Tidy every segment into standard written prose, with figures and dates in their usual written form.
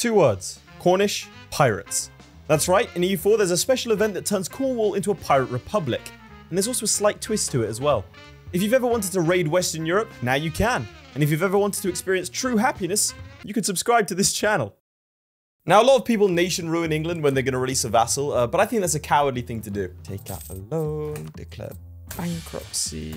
2 words. Cornish pirates. That's right, in EU4 there's a special event that turns Cornwall into a pirate republic. And there's also a slight twist to it as well. If you've ever wanted to raid Western Europe, now you can. And if you've ever wanted to experience true happiness, you can subscribe to this channel. Now, a lot of people nation ruin England when they're going to release a vassal, but I think that's a cowardly thing to do. Take out a loan, declare bankruptcy,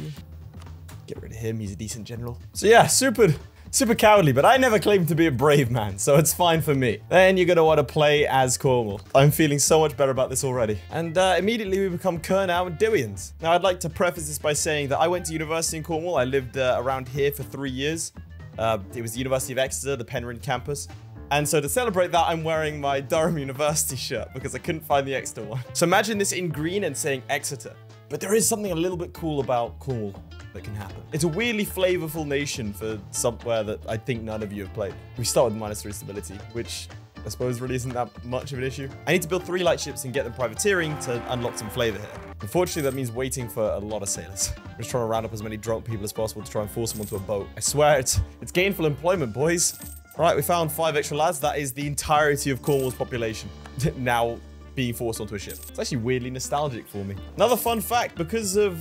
get rid of him, he's a decent general. So yeah, super cowardly, but I never claimed to be a brave man, so it's fine for me. Then you're going to want to play as Cornwall. I'm feeling so much better about this already. And immediately we become Kernow and Dewians. Now, I'd like to preface this by saying that I went to university in Cornwall. I lived around here for 3 years. It was the University of Exeter, the Penryn campus. And so to celebrate that, I'm wearing my Durham University shirt because I couldn't find the Exeter one. So imagine this in green and saying Exeter. But there is something a little bit cool about Cornwall that can happen. It's a weirdly flavorful nation for somewhere that I think none of you have played. We start with -3 stability, which I suppose really isn't that much of an issue. I need to build 3 lightships and get them privateering to unlock some flavor here. Unfortunately, that means waiting for a lot of sailors. I'm just trying to round up as many drunk people as possible to try and force them onto a boat. I swear, it's gainful employment, boys. Right, we found 5 extra lads. That is the entirety of Cornwall's population now being forced onto a ship. It's actually weirdly nostalgic for me. Another fun fact, because of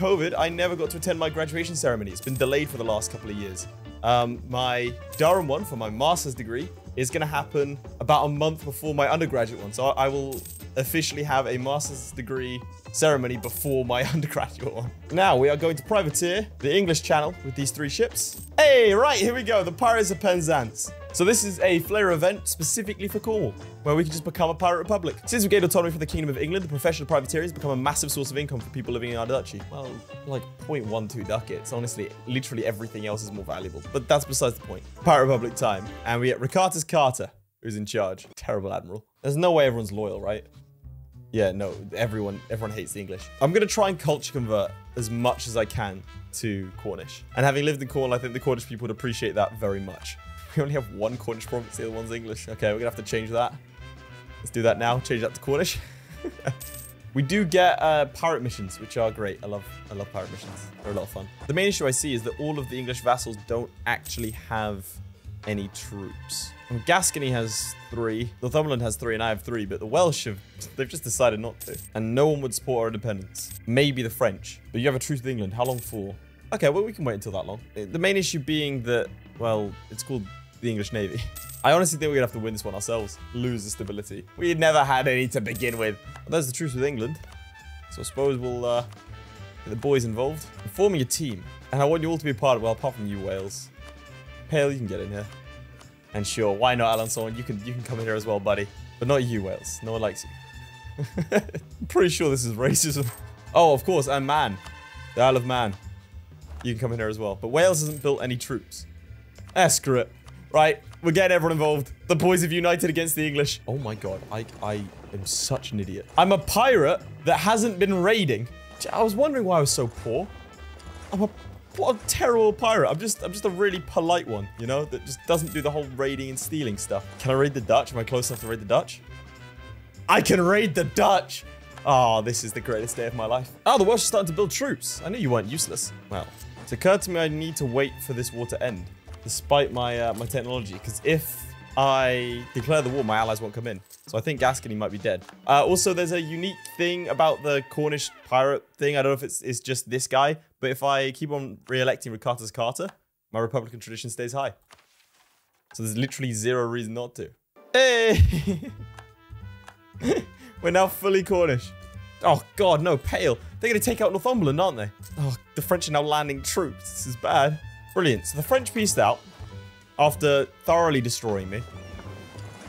COVID, I never got to attend my graduation ceremony. It's been delayed for the last couple of years. My Durham one for my master's degree is going to happen about a month before my undergraduate one. So I will officially have a master's degree ceremony before my undergraduate one. Now we are going to privateer the English Channel with these 3 ships. Hey, right, here we go. The Pirates of Penzance. So this is a flair event specifically for Cornwall, where we can just become a pirate republic. Since we gained autonomy from the Kingdom of England, the professional privateering has become a massive source of income for people living in our duchy. Well, like 0.12 ducats. Honestly, literally everything else is more valuable. But that's besides the point. Pirate Republic time. And we get Ricartus Carter, who's in charge. Terrible admiral. There's no way everyone's loyal, right? Yeah, no, everyone hates the English. I'm going to try and culture convert as much as I can to Cornish. And having lived in Cornwall, I think the Cornish people would appreciate that very much. We only have 1 Cornish province, the other one's English. Okay, we're going to have to change that. Let's do that now. Change that to Cornish. We do get pirate missions, which are great. I love pirate missions. They're a lot of fun. The main issue I see is that all of the English vassals don't actually have any troops. And Gascony has 3, Northumberland has 3, and I have 3, but the Welsh they've just decided not to. And no one would support our independence. Maybe the French. But you have a truce with England. How long for? Okay, well, we can wait until that long. The main issue being that, well, it's called the English Navy. I honestly think we're gonna have to win this one ourselves. Lose the stability. We never had any to begin with. But there's the truce with England. So I suppose we'll get the boys involved. I'm forming a team. And I want you all to be a part of it, well, apart from you, Wales. Pale, you can get in here. And sure, why not, Alan? You can come in here as well, buddy. But not you, Wales. No one likes you. I'm pretty sure this is racism. Oh, of course, and Man. The Isle of Man. You can come in here as well. But Wales hasn't built any troops. Screw it. Right, we're getting everyone involved. The boys have united against the English. Oh my god, I am such an idiot. I'm a pirate that hasn't been raiding. I was wondering why I was so poor. What a terrible pirate. I'm just a really polite one, you know, that just doesn't do the whole raiding and stealing stuff. Can I raid the Dutch? Am I close enough to raid the Dutch? I can raid the Dutch! Oh, this is the greatest day of my life. Oh, the Welsh are starting to build troops. I knew you weren't useless. Well, it's occurred to me I need to wait for this war to end, despite my my technology, because if I declare the war, my allies won't come in. So I think Gascony might be dead. Also, there's a unique thing about the Cornish pirate thing. I don't know if it's just this guy, but if I keep on re-electing Ricartus Carter, my Republican tradition stays high. So there's literally 0 reason not to. Hey! We're now fully Cornish. Oh god, no, Pale. They're going to take out Northumberland, aren't they? Oh, the French are now landing troops. This is bad. Brilliant. So the French pieced out after thoroughly destroying me.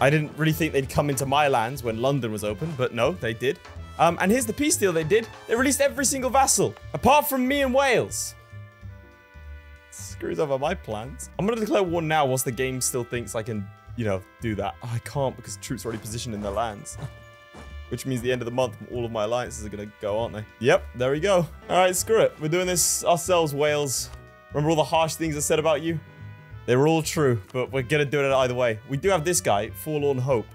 I didn't really think they'd come into my lands when London was open, but no, they did. And here's the peace deal they did. They released every single vassal, apart from me and Wales. Screws over my plans. I'm going to declare war now whilst the game still thinks I can, you know, do that. Oh, I can't because troops are already positioned in their lands. Which means the end of the month, all of my alliances are going to go, aren't they? Yep, there we go. All right, screw it. We're doing this ourselves, Wales. Remember all the harsh things I said about you? They were all true, but we're going to do it either way. We do have this guy, Forlorn Hope,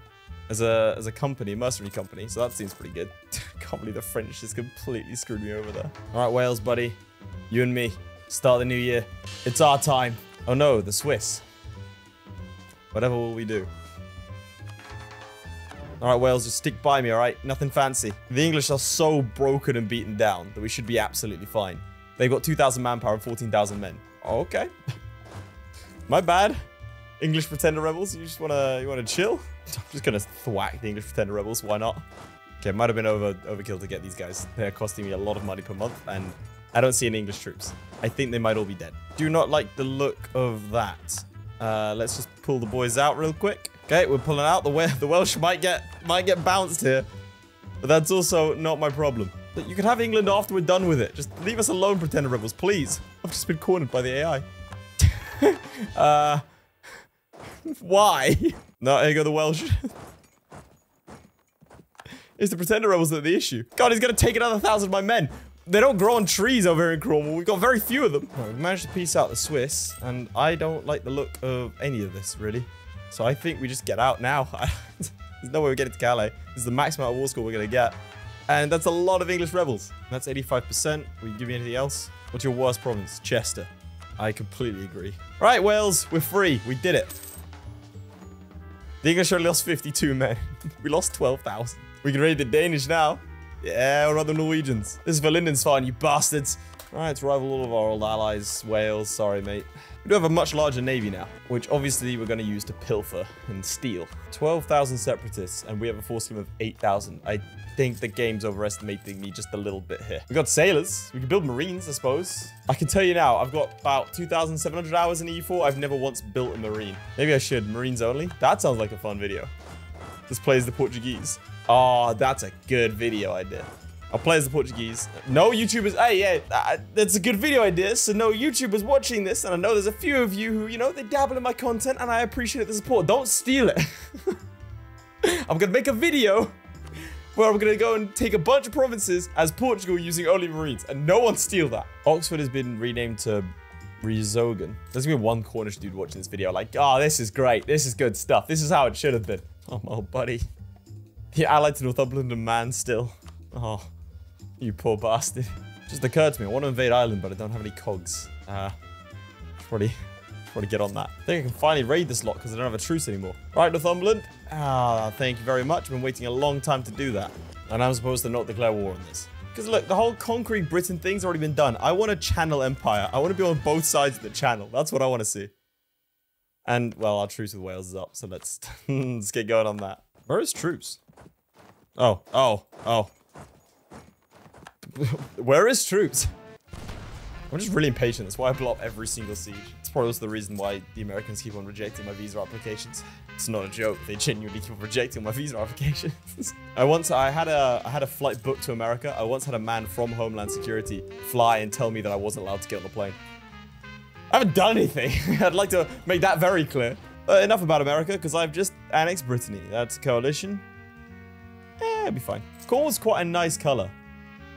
as a company, a mercenary company, so that seems pretty good. Can't believe the French just completely screwed me over there. All right, Wales, buddy. You and me. Start the new year. It's our time. Oh no, the Swiss. Whatever will we do? All right, Wales, just stick by me, all right? Nothing fancy. The English are so broken and beaten down that we should be absolutely fine. They've got 2,000 manpower and 14,000 men. Okay. My bad. English pretender rebels, you wanna chill? I'm just gonna thwack the English pretender rebels, why not? Okay, it might have been overkill to get these guys. They're costing me a lot of money per month, and I don't see any English troops. I think they might all be dead. Do not like the look of that. Let's just pull the boys out real quick. Okay, we're pulling out. The Welsh might get bounced here, but that's also not my problem. But you can have England after we're done with it. Just leave us alone, pretender rebels, please. I've just been cornered by the AI. Why? No, here go the Welsh. It's the pretender rebels that are the issue. God, he's gonna take another 1,000 of my men. They don't grow on trees over here in Cornwall. We've got very few of them. Right, we've managed to piece out the Swiss, and I don't like the look of any of this, really. So I think we just get out now. There's no way we're getting to Calais. This is the maximum amount of war score we're gonna get. And that's a lot of English rebels. That's 85%. Will you give me anything else? What's your worst province? Chester. I completely agree. All right, Wales, we're free. We did it. The English only lost 52 men. We lost 12,000. We can raid the Danish now. Yeah, what about the Norwegians? This is for Linden's fine, you bastards. All right, let's rival all of our old allies. Wales, sorry, mate. We do have a much larger navy now, which obviously we're going to use to pilfer and steal. 12,000 separatists, and we have a force team of 8,000. I think the game's overestimating me just a little bit here. We got sailors. We can build marines, I suppose. I can tell you now, I've got about 2,700 hours in EU4. I've never once built a marine. Maybe I should. Marines only? That sounds like a fun video. This plays the Portuguese. Oh, that's a good video idea. I'll play as the Portuguese. No YouTubers. Hey, yeah, that's a good video idea. So no YouTubers watching this, and I know there's a few of you who, you know, they dabble in my content, and I appreciate the support. Don't steal it. I'm gonna make a video where I'm gonna go and take a bunch of provinces as Portugal using only Marines, and no one steal that. Oxford has been renamed to Rezogan. There's gonna be one Cornish dude watching this video like, oh, this is great. This is good stuff. This is how it should have been. Oh, my old buddy. He allied to Northumberland and Man still. Oh, you poor bastard. Just occurred to me, I want to invade Ireland, but I don't have any cogs. Probably get on that. I think I can finally raid this lot because I don't have a truce anymore. Right, Northumberland. Ah, thank you very much. I've been waiting a long time to do that. And I'm supposed to not declare war on this. Because look, the whole conquering Britain thing's already been done. I want a channel empire. I want to be on both sides of the channel. That's what I want to see. And, well, our truce with Wales is up, so let's get going on that. Where is truce? Oh. Where is troops? I'm just really impatient. That's why I blow up every single siege. It's probably also the reason why the Americans keep on rejecting my visa applications. It's not a joke. They genuinely keep on rejecting my visa applications. I had a flight booked to America. I once had a man from Homeland Security fly and tell me that I wasn't allowed to get on the plane. I haven't done anything. I'd like to make that very clear. Enough about America, because I've just annexed Brittany. That's a coalition. It'll be fine. Cornwall's quite a nice color.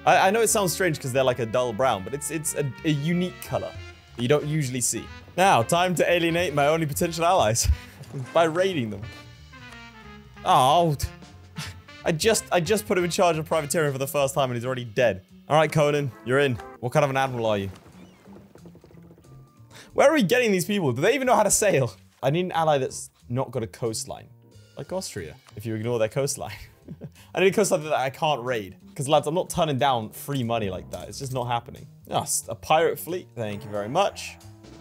I know it sounds strange because they're like a dull brown, but it's a unique color that you don't usually see. Now, time to alienate my only potential allies by raiding them. Oh, I just put him in charge of privateering for the first time and he's already dead. All right, Conan, you're in. What kind of an admiral are you? Where are we getting these people? Do they even know how to sail? I need an ally that's not got a coastline, like Austria, if you ignore their coastline. I need a coastline that I can't raid. Because, lads, I'm not turning down free money like that. It's just not happening. Yes, a pirate fleet. Thank you very much.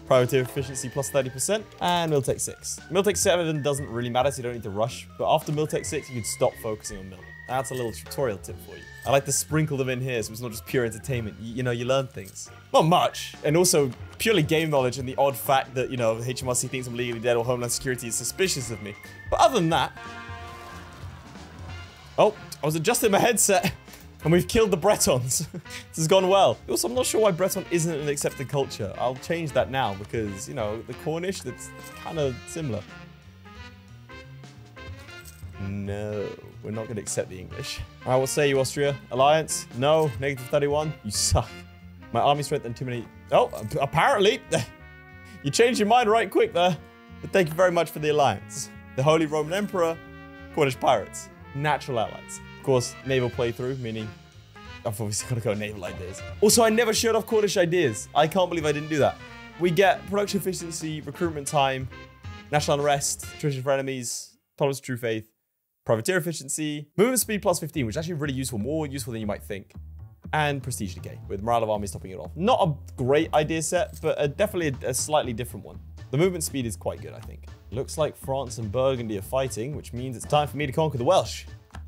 Privateer efficiency plus 30%. And Miltech 6. Miltech 7 doesn't really matter, so you don't need to rush. But after Miltech 6, you can stop focusing on Mil. That's a little tutorial tip for you. I like to sprinkle them in here so it's not just pure entertainment. You know, you learn things. Not much. And also, purely game knowledge and the odd fact that, you know, HMRC thinks I'm legally dead or Homeland Security is suspicious of me. But other than that... Oh, I was adjusting my headset. And we've killed the Bretons. This has gone well. Also, I'm not sure why Breton isn't an accepted culture. I'll change that now because, you know, the Cornish, that's kind of similar. No, we're not going to accept the English. All right, what say you, Austria? Alliance? No. -31? You suck. My army strength and too many... Oh, apparently. You changed your mind right quick there. But thank you very much for the alliance. The Holy Roman Emperor, Cornish pirates. Natural allies. Of course, naval playthrough, meaning I've obviously got to go naval ideas. Also, I never showed off Cornish ideas. I can't believe I didn't do that. We get production efficiency, recruitment time, national unrest, attrition for enemies, tolerance of true faith, Privateer efficiency, movement speed plus 15, which is actually really useful, more useful than you might think. And prestige decay, with morale of armies topping it off. Not a great idea set, but definitely a slightly different one. The movement speed is quite good, I think. Looks like France and Burgundy are fighting, which means it's time for me to conquer the Welsh.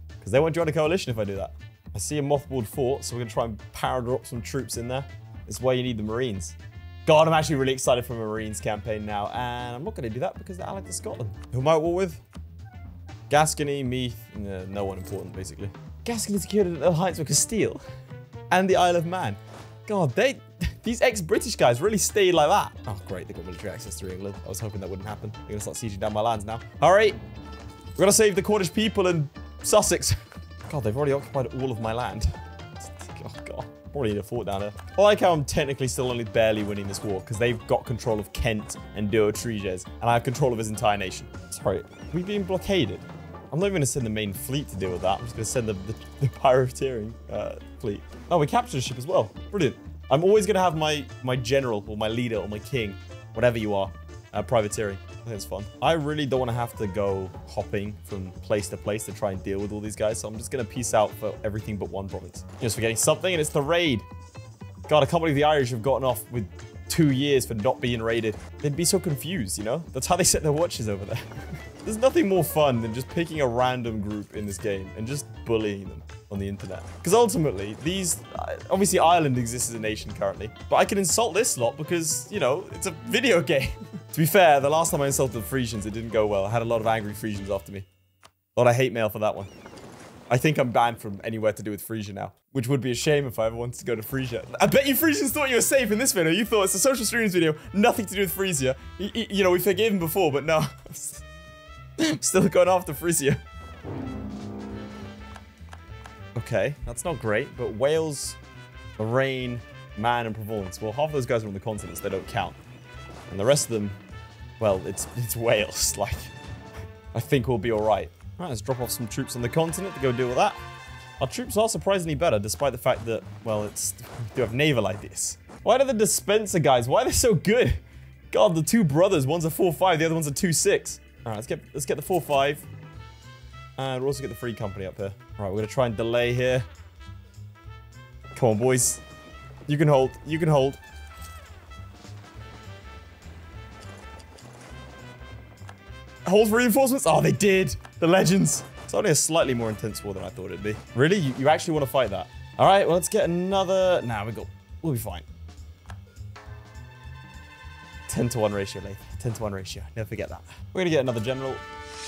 Because they won't join a coalition if I do that. I see a mothballed fort, so we're going to try and power drop some troops in there. It's where you need the Marines. God, I'm actually really excited for a Marines campaign now, and I'm not going to do that because they're allied to Scotland. Who am I at war with? Gascony, Meath, no one important, basically. Gascony secured an alliance with Castile and the Isle of Man. God, these ex-British guys really stayed like that. Oh, great, they got military access through England. I was hoping that wouldn't happen. They're going to start sieging down my lands now. All right, we're going to save the Cornish people and Sussex. God, they've already occupied all of my land. Oh, God. Probably need a fort down there. I like how I'm technically still only barely winning this war because they've got control of Kent and Deux-Triges, and I have control of his entire nation. Sorry, are we being blockaded? I'm not even going to send the main fleet to deal with that. I'm just going to send the pirateering fleet. Oh, we captured a ship as well. Brilliant. I'm always going to have my general or my leader or my king, whatever you are, privateering. I think it's fun. I really don't want to have to go hopping from place to place to try and deal with all these guys. So I'm just going to peace out for everything but one province. Just forgetting something, and it's the raid. God, I can't believe the Irish have gotten off with 2 years for not being raided. They'd be so confused, you know? That's how they set their watches over there. There's nothing more fun than just picking a random group in this game and just bullying them on the internet. Because ultimately, obviously Ireland exists as a nation currently, but I can insult this lot because, you know, it's a video game. To be fair, the last time I insulted the Frisians, it didn't go well. I had a lot of angry Frisians after me. A lot of hate mail for that one. I think I'm banned from anywhere to do with Frisia now, which would be a shame if I ever wanted to go to Frisia. I bet you Frisians thought you were safe in this video. You thought it's a social streams video, nothing to do with Frisia. You know, we forgave him before, but no. Still going after Frisia. Okay, that's not great, but Wales, Lorraine, Man, and Provence. Well, half of those guys are on the continents, they don't count. And the rest of them, well, it's Wales. Like, I think we'll be all right. All right, let's drop off some troops on the continent to go deal with that. Our troops are surprisingly better, despite the fact that, well, we do have naval ideas. Why do the dispenser guys, why are they so good? God, the two brothers, one's a 4-5, the other one's a 2-6. All right, let's get the 4-5. And we'll also get the free company up here. All right, we're going to try and delay here. Come on, boys. You can hold. You can hold. Hold for reinforcements? Oh, they did. The legends. It's only a slightly more intense war than I thought it'd be. Really? You actually want to fight that? All right, well, let's get another... Nah, we'll be fine. 10-to-1 ratio, Laith. 10-to-1 ratio. Never forget that. We're going to get another general.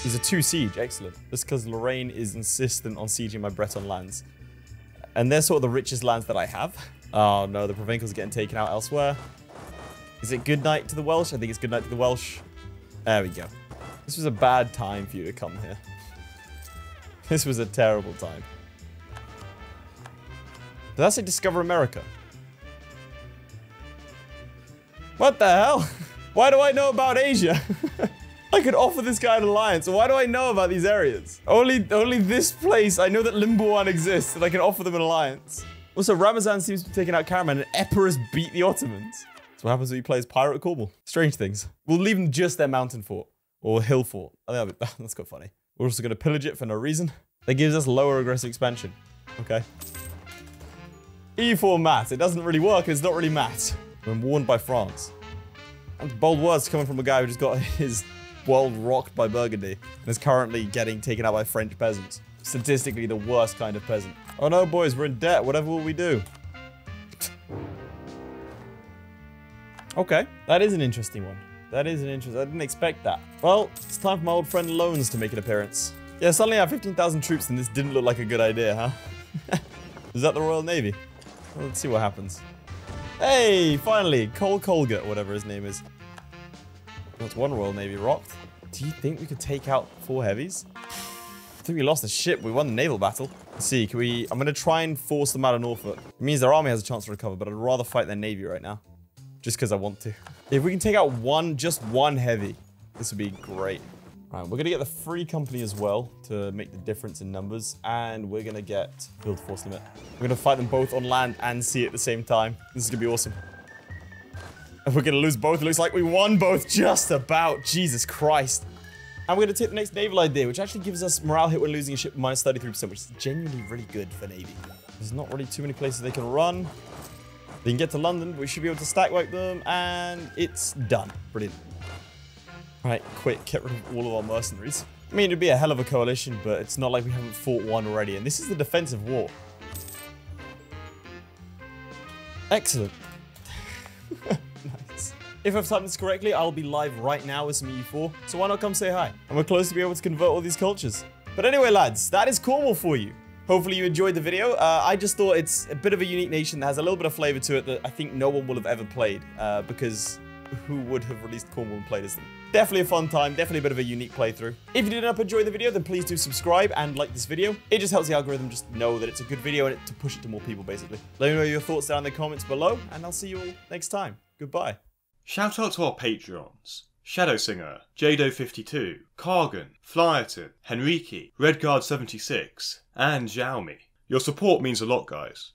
He's a 2 siege. Excellent. Just because Lorraine is insistent on sieging my Breton lands. And they're sort of the richest lands that I have. Oh, no. The Provencals are getting taken out elsewhere. Is it good night to the Welsh? I think it's good night to the Welsh. There we go. This was a bad time for you to come here. This was a terrible time. Did that say discover America? What the hell? Why do I know about Asia? I could offer this guy an alliance. Why do I know about these areas? Only this place. I know that Limbourg exists and I can offer them an alliance. Also, Ramazan seems to be taking out Karaman and Epirus beat the Ottomans. So what happens when he plays Pirate at Cornwall? Strange things. We'll leave them just their mountain fort. Or hill fort. I think that's quite funny. We're also going to pillage it for no reason. That gives us lower aggressive expansion. Okay. EU4 mat. It doesn't really work. It's not really mat. I'm warned by France. And bold words coming from a guy who just got his world rocked by Burgundy and is currently getting taken out by French peasants. Statistically, the worst kind of peasant. Oh no, boys, we're in debt. Whatever will we do? Okay, that is an interesting one. That is an interesting... I didn't expect that. Well, it's time for my old friend Loans to make an appearance. Yeah, suddenly I have 15,000 troops and this didn't look like a good idea, huh? Is that the Royal Navy? Well, let's see what happens. Hey, finally, Cole Colgate, whatever his name is. That's one Royal Navy rocked. Do you think we could take out 4 heavies? I think we lost the ship. We won the naval battle. Let's see, can we... I'm going to try and force them out of Norfolk. It means their army has a chance to recover, but I'd rather fight their navy right now. Just because I want to. If we can take out just one heavy, this would be great. All right, we're going to get the free company as well to make the difference in numbers. And we're going to get build force limit. We're going to fight them both on land and sea at the same time. This is going to be awesome. And we're going to lose both. It looks like we won both just about. Jesus Christ. And we're going to take the next naval idea, which actually gives us morale hit when losing a ship minus 33%, which is genuinely really good for Navy. There's not really too many places they can run. They can get to London, but we should be able to stack wipe them, and it's done. Brilliant. Alright, quick, get rid of all of our mercenaries. I mean, it'd be a hell of a coalition, but it's not like we haven't fought one already, and this is the defensive war. Excellent. Nice. If I've timed this correctly, I'll be live right now with some EU4, so why not come say hi? And we're close to be able to convert all these cultures. But anyway, lads, that is Cornwall for you. Hopefully you enjoyed the video. I just thought it's a bit of a unique nation that has a little bit of flavor to it that I think no one will have ever played, because who would have released Cornwall and played as them? Definitely a fun time, definitely a bit of a unique playthrough. If you did not enjoy the video, then please do subscribe and like this video. It just helps the algorithm just know that it's a good video and to push it to more people, basically. Let me know your thoughts down in the comments below, and I'll see you all next time. Goodbye. Shout out to our Patreons: Shadow Singer, Jado52, Kargon, Flyerton, Henriki, Redguard76, and Xiaomi. Your support means a lot, guys.